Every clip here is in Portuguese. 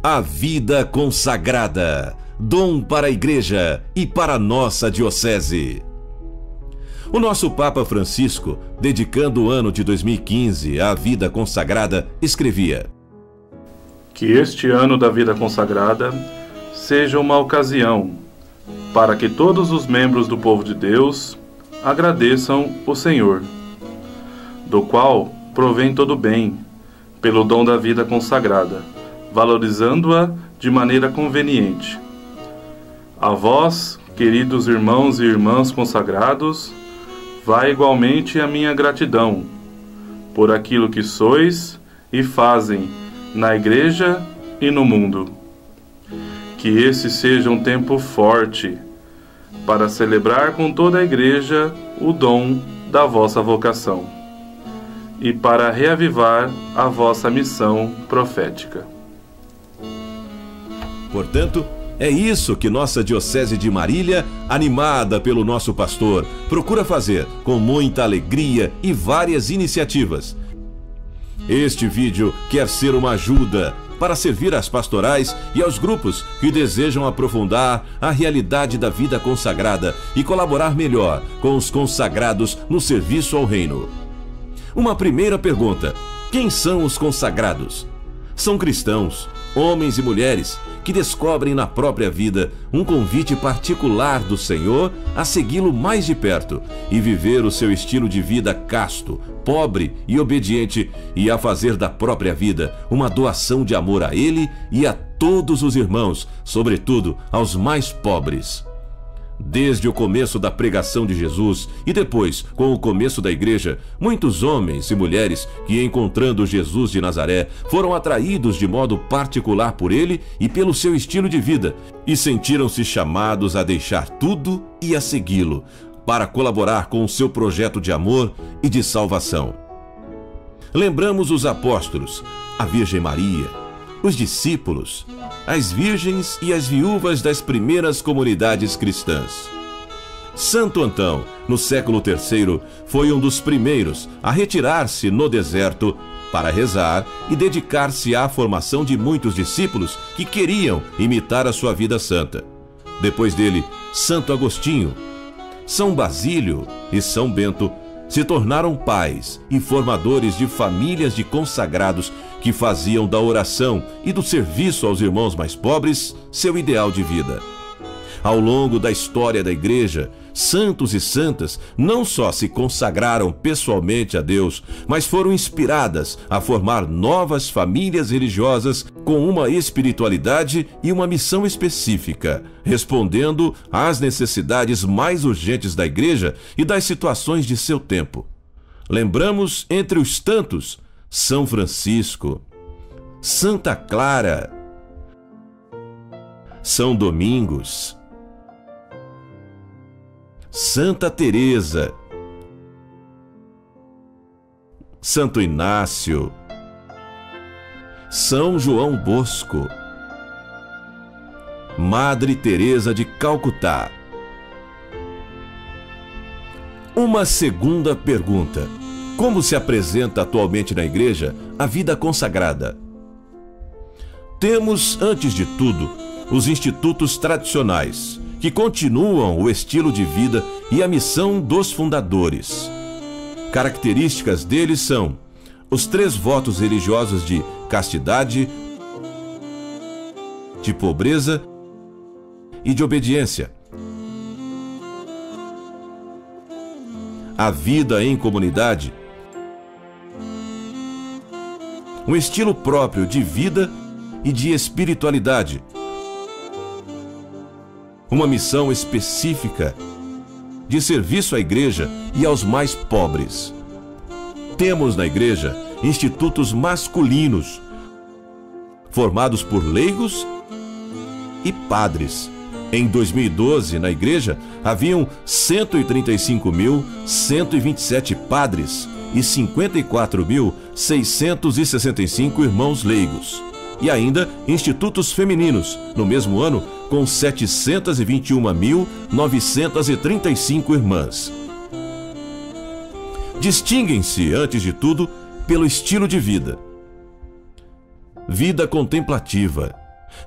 A vida consagrada, dom para a Igreja e para a nossa Diocese. O nosso Papa Francisco, dedicando o ano de 2015 à vida consagrada, escrevia: Que este ano da vida consagrada seja uma ocasião para que todos os membros do povo de Deus agradeçam o Senhor, do qual provém todo bem, pelo dom da vida consagrada, valorizando-a de maneira conveniente. A vós, queridos irmãos e irmãs consagrados, vai igualmente a minha gratidão por aquilo que sois e fazem na Igreja e no mundo. Que esse seja um tempo forte para celebrar com toda a Igreja o dom da vossa vocação e para reavivar a vossa missão profética. Portanto, é isso que nossa Diocese de Marília, animada pelo nosso pastor, procura fazer com muita alegria e várias iniciativas. Este vídeo quer ser uma ajuda para servir às pastorais e aos grupos que desejam aprofundar a realidade da vida consagrada e colaborar melhor com os consagrados no serviço ao reino. Uma primeira pergunta: quem são os consagrados? São cristãos, homens e mulheres, que descobrem na própria vida um convite particular do Senhor a segui-lo mais de perto e viver o seu estilo de vida casto, pobre e obediente, e a fazer da própria vida uma doação de amor a Ele e a todos os irmãos, sobretudo aos mais pobres. Desde o começo da pregação de Jesus e depois com o começo da Igreja, muitos homens e mulheres que, encontrando Jesus de Nazaré, foram atraídos de modo particular por ele e pelo seu estilo de vida e sentiram-se chamados a deixar tudo e a segui-lo, para colaborar com o seu projeto de amor e de salvação. Lembramos os apóstolos, a Virgem Maria, os discípulos, as virgens e as viúvas das primeiras comunidades cristãs. Santo Antão, no século III, foi um dos primeiros a retirar-se no deserto para rezar e dedicar-se à formação de muitos discípulos que queriam imitar a sua vida santa. Depois dele, Santo Agostinho, São Basílio e São Bento se tornaram pais e formadores de famílias de consagrados que faziam da oração e do serviço aos irmãos mais pobres seu ideal de vida. Ao longo da história da Igreja, santos e santas não só se consagraram pessoalmente a Deus, mas foram inspiradas a formar novas famílias religiosas com uma espiritualidade e uma missão específica, respondendo às necessidades mais urgentes da Igreja e das situações de seu tempo. Lembramos, entre os tantos, São Francisco, Santa Clara, São Domingos, Santa Teresa, Santo Inácio, São João Bosco, Madre Teresa de Calcutá. Uma segunda pergunta: como se apresenta atualmente na Igreja a vida consagrada? Temos, antes de tudo, os institutos tradicionais, que continuam o estilo de vida e a missão dos fundadores. Características deles são os 3 votos religiosos de castidade, de pobreza e de obediência. A vida em comunidade, um estilo próprio de vida e de espiritualidade, uma missão específica de serviço à Igreja e aos mais pobres. Temos na Igreja institutos masculinos, formados por leigos e padres. Em 2012, na Igreja, haviam 135.127 padres e 54.665 irmãos leigos. E ainda institutos femininos, no mesmo ano, com 721.935 irmãs. Distinguem-se, antes de tudo, pelo estilo de vida. Vida contemplativa,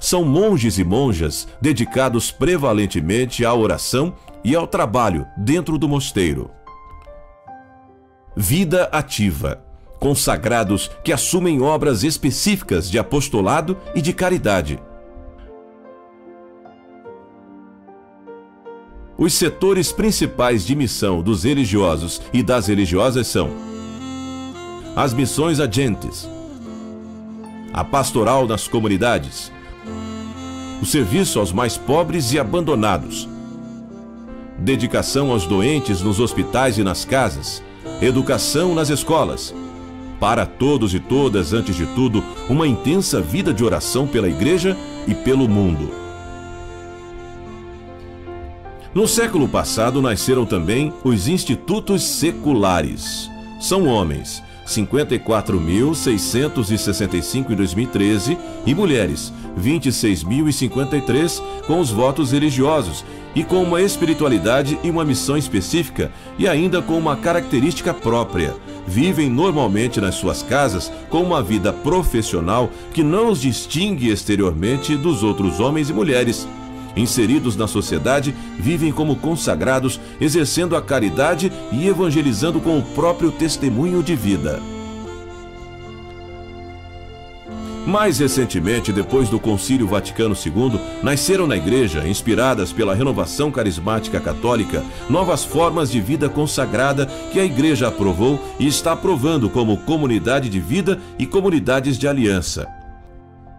São monges e monjas dedicados prevalentemente à oração e ao trabalho dentro do mosteiro. Vida ativa. Consagrados que assumem obras específicas de apostolado e de caridade. Os setores principais de missão dos religiosos e das religiosas são as missões agentes, a pastoral nas comunidades, o serviço aos mais pobres e abandonados, dedicação aos doentes nos hospitais e nas casas, educação nas escolas. Para todos e todas, antes de tudo, uma intensa vida de oração pela Igreja e pelo mundo. No século passado nasceram também os institutos seculares. São homens, 54.665 em 2013, e mulheres, 26.053, com os votos religiosos e com uma espiritualidade e uma missão específica e ainda com uma característica própria. Vivem normalmente nas suas casas com uma vida profissional que não os distingue exteriormente dos outros homens e mulheres. Inseridos na sociedade, vivem como consagrados, exercendo a caridade e evangelizando com o próprio testemunho de vida. Mais recentemente, depois do Concílio Vaticano II, nasceram na Igreja, inspiradas pela renovação carismática católica, novas formas de vida consagrada que a Igreja aprovou e está aprovando como comunidade de vida e comunidades de aliança.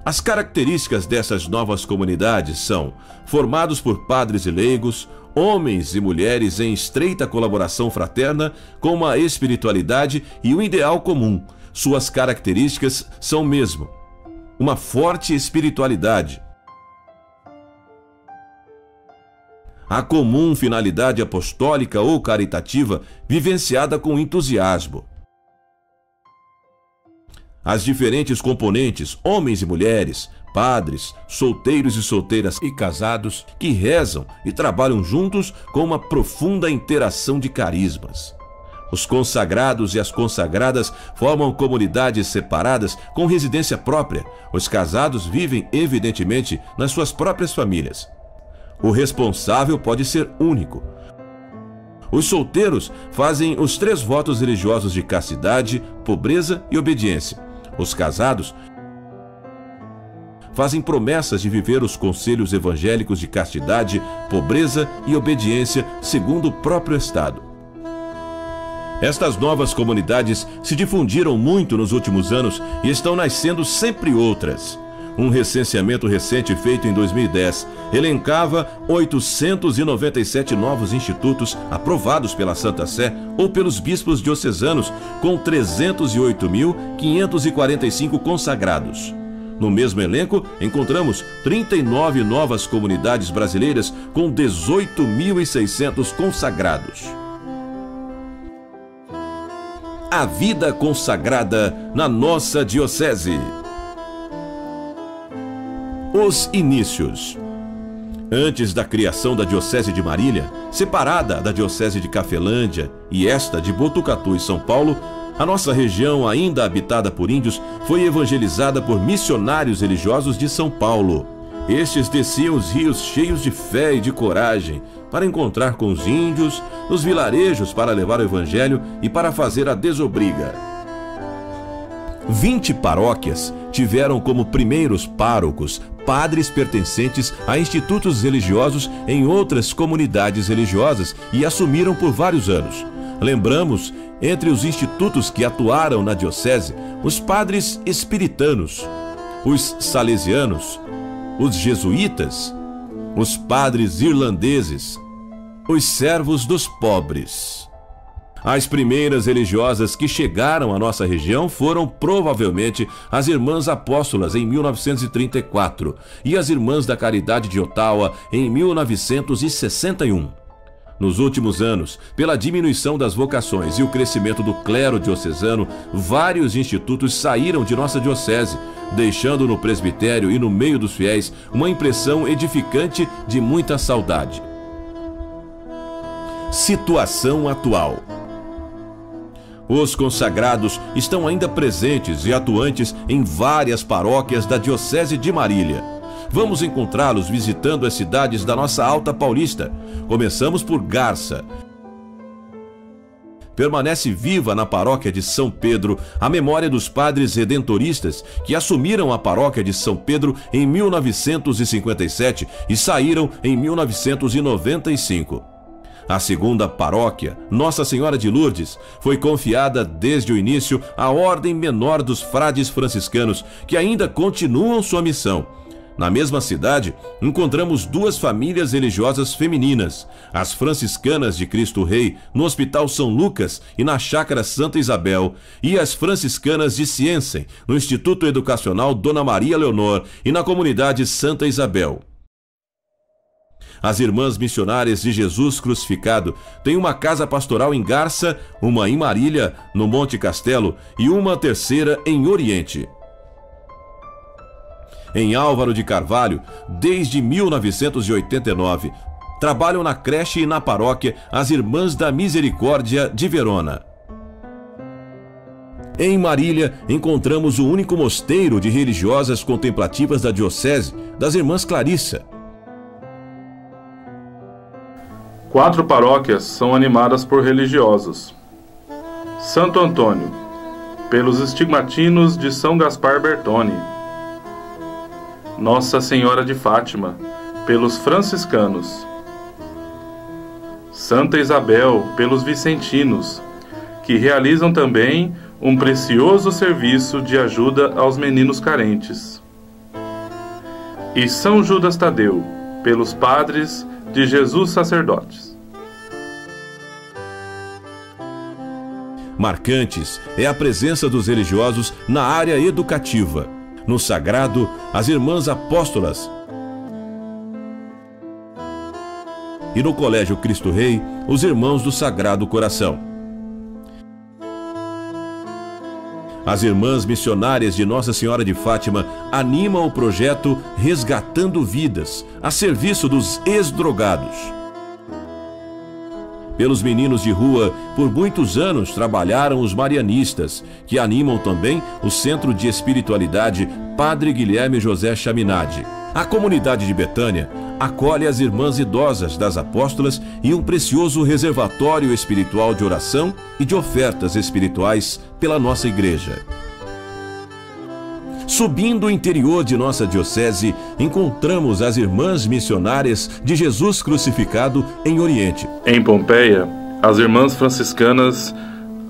As características dessas novas comunidades são formados por padres e leigos, homens e mulheres em estreita colaboração fraterna, com uma espiritualidade e um ideal comum. Suas características são mesmo uma forte espiritualidade, a comum finalidade apostólica ou caritativa vivenciada com entusiasmo. As diferentes componentes, homens e mulheres, padres, solteiros e solteiras e casados, que rezam e trabalham juntos com uma profunda interação de carismas. Os consagrados e as consagradas formam comunidades separadas com residência própria. Os casados vivem, evidentemente, nas suas próprias famílias. O responsável pode ser único. Os solteiros fazem os 3 votos religiosos de castidade, pobreza e obediência. Os casados fazem promessas de viver os conselhos evangélicos de castidade, pobreza e obediência segundo o próprio Estado. Estas novas comunidades se difundiram muito nos últimos anos e estão nascendo sempre outras. Um recenseamento recente feito em 2010 elencava 897 novos institutos aprovados pela Santa Sé ou pelos bispos diocesanos, com 308.545 consagrados. No mesmo elenco, encontramos 39 novas comunidades brasileiras com 18.600 consagrados. A vida consagrada na nossa diocese. Os inícios. Antes da criação da Diocese de Marília, separada da Diocese de Cafelândia e esta de Botucatu e São Paulo, a nossa região, ainda habitada por índios, foi evangelizada por missionários religiosos de São Paulo. Estes desciam os rios cheios de fé e de coragem para encontrar com os índios, nos vilarejos para levar o evangelho e para fazer a desobriga. 20 paróquias tiveram como primeiros párocos padres pertencentes a institutos religiosos em outras comunidades religiosas e assumiram por vários anos. Lembramos, entre os institutos que atuaram na diocese, os padres espiritanos, os salesianos, os jesuítas, os padres irlandeses, os servos dos pobres. As primeiras religiosas que chegaram à nossa região foram provavelmente as Irmãs Apóstolas em 1934 e as Irmãs da Caridade de Ottawa em 1961. Nos últimos anos, pela diminuição das vocações e o crescimento do clero diocesano, vários institutos saíram de nossa diocese, deixando no presbitério e no meio dos fiéis uma impressão edificante de muita saudade. Situação atual. Os consagrados estão ainda presentes e atuantes em várias paróquias da Diocese de Marília. Vamos encontrá-los visitando as cidades da nossa Alta Paulista. Começamos por Garça. Permanece viva na paróquia de São Pedro a memória dos padres redentoristas que assumiram a paróquia de São Pedro em 1957 e saíram em 1995. A segunda paróquia, Nossa Senhora de Lourdes, foi confiada desde o início à Ordem Menor dos Frades Franciscanos, que ainda continuam sua missão. Na mesma cidade, encontramos duas famílias religiosas femininas, as franciscanas de Cristo Rei, no Hospital São Lucas e na Chácara Santa Isabel, e as franciscanas de Ciência, no Instituto Educacional Dona Maria Leonor e na comunidade Santa Isabel. As Irmãs Missionárias de Jesus Crucificado têm uma casa pastoral em Garça, uma em Marília, no Monte Castelo, e uma terceira em Oriente. Em Álvaro de Carvalho, desde 1989, trabalham na creche e na paróquia as Irmãs da Misericórdia de Verona. Em Marília, encontramos o único mosteiro de religiosas contemplativas da diocese, das Irmãs Clarissa. 4 paróquias são animadas por religiosos. Santo Antônio, pelos estigmatinos de São Gaspar Bertone. Nossa Senhora de Fátima, pelos franciscanos. Santa Isabel, pelos vicentinos, que realizam também um precioso serviço de ajuda aos meninos carentes. E São Judas Tadeu, pelos padres de Jesus sacerdotes. Marcantes é a presença dos religiosos na área educativa. No sagrado, as Irmãs Apóstolas. E no Colégio Cristo Rei, os Irmãos do Sagrado Coração. As Irmãs Missionárias de Nossa Senhora de Fátima animam o projeto Resgatando Vidas, a serviço dos ex-drogados. Pelos meninos de rua, por muitos anos trabalharam os marianistas, que animam também o Centro de Espiritualidade Padre Guilherme José Chaminade. A comunidade de Betânia acolhe as irmãs idosas das apóstolas e um precioso reservatório espiritual de oração e de ofertas espirituais pela nossa igreja. Subindo o interior de nossa diocese, encontramos as Irmãs Missionárias de Jesus Crucificado em Oriente. Em Pompeia, as Irmãs Franciscanas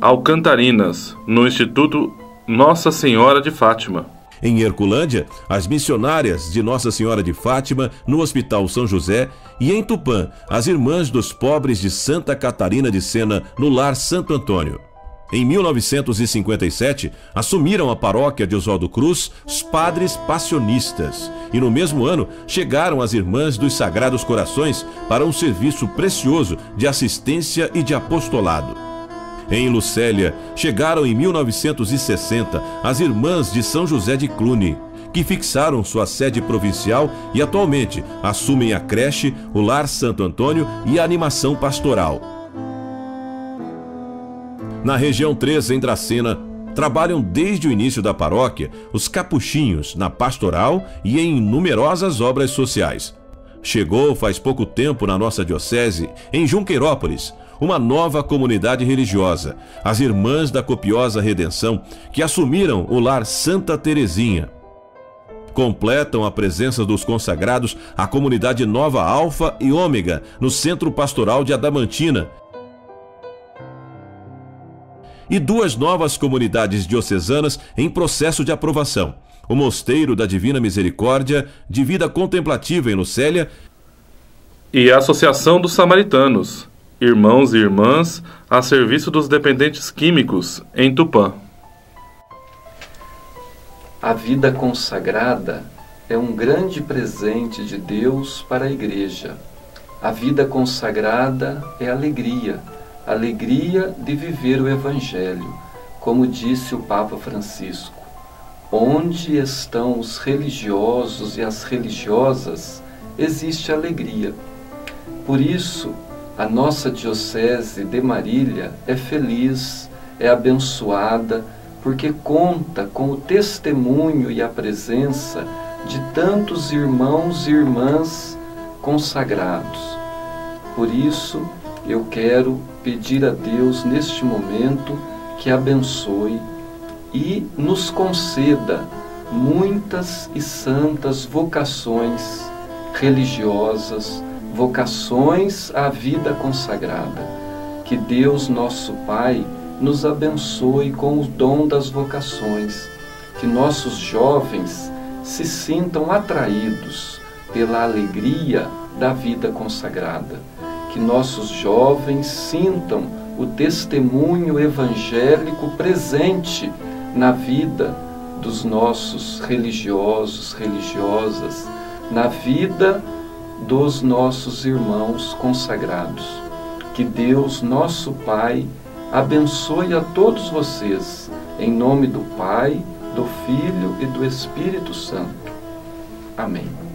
Alcantarinas, no Instituto Nossa Senhora de Fátima. Em Herculândia, as missionárias de Nossa Senhora de Fátima, no Hospital São José, e em Tupã, as Irmãs dos Pobres de Santa Catarina de Sena, no Lar Santo Antônio. Em 1957, assumiram a paróquia de Oswaldo Cruz os padres passionistas, e no mesmo ano chegaram as Irmãs dos Sagrados Corações para um serviço precioso de assistência e de apostolado. Em Lucélia, chegaram em 1960 as Irmãs de São José de Cluny, que fixaram sua sede provincial e atualmente assumem a creche, o Lar Santo Antônio e a animação pastoral. Na região 3, em Dracena, trabalham desde o início da paróquia os capuchinhos na pastoral e em numerosas obras sociais. Chegou faz pouco tempo na nossa diocese, em Junqueirópolis, uma nova comunidade religiosa, as Irmãs da Copiosa Redenção, que assumiram o Lar Santa Terezinha. Completam a presença dos consagrados a comunidade Nova Alfa e Ômega, no Centro Pastoral de Adamantina, e 2 novas comunidades diocesanas em processo de aprovação: o Mosteiro da Divina Misericórdia, de vida contemplativa em Lucélia, e a Associação dos Samaritanos, irmãos e irmãs a serviço dos dependentes químicos em Tupã. A vida consagrada é um grande presente de Deus para a Igreja. A vida consagrada é alegria de viver o Evangelho, como disse o Papa Francisco. Onde estão os religiosos e as religiosas, existe alegria. Por isso, a nossa diocese de Marília é feliz, é abençoada, porque conta com o testemunho e a presença de tantos irmãos e irmãs consagrados. Por isso, eu quero pedir a Deus neste momento que abençoe e nos conceda muitas e santas vocações religiosas, vocações à vida consagrada. Que Deus, nosso Pai, nos abençoe com o dom das vocações, que nossos jovens se sintam atraídos pela alegria da vida consagrada, que nossos jovens sintam o testemunho evangélico presente na vida dos nossos religiosos, religiosas, na vida dos nossos irmãos consagrados. Que Deus, nosso Pai, abençoe a todos vocês, em nome do Pai, do Filho e do Espírito Santo. Amém.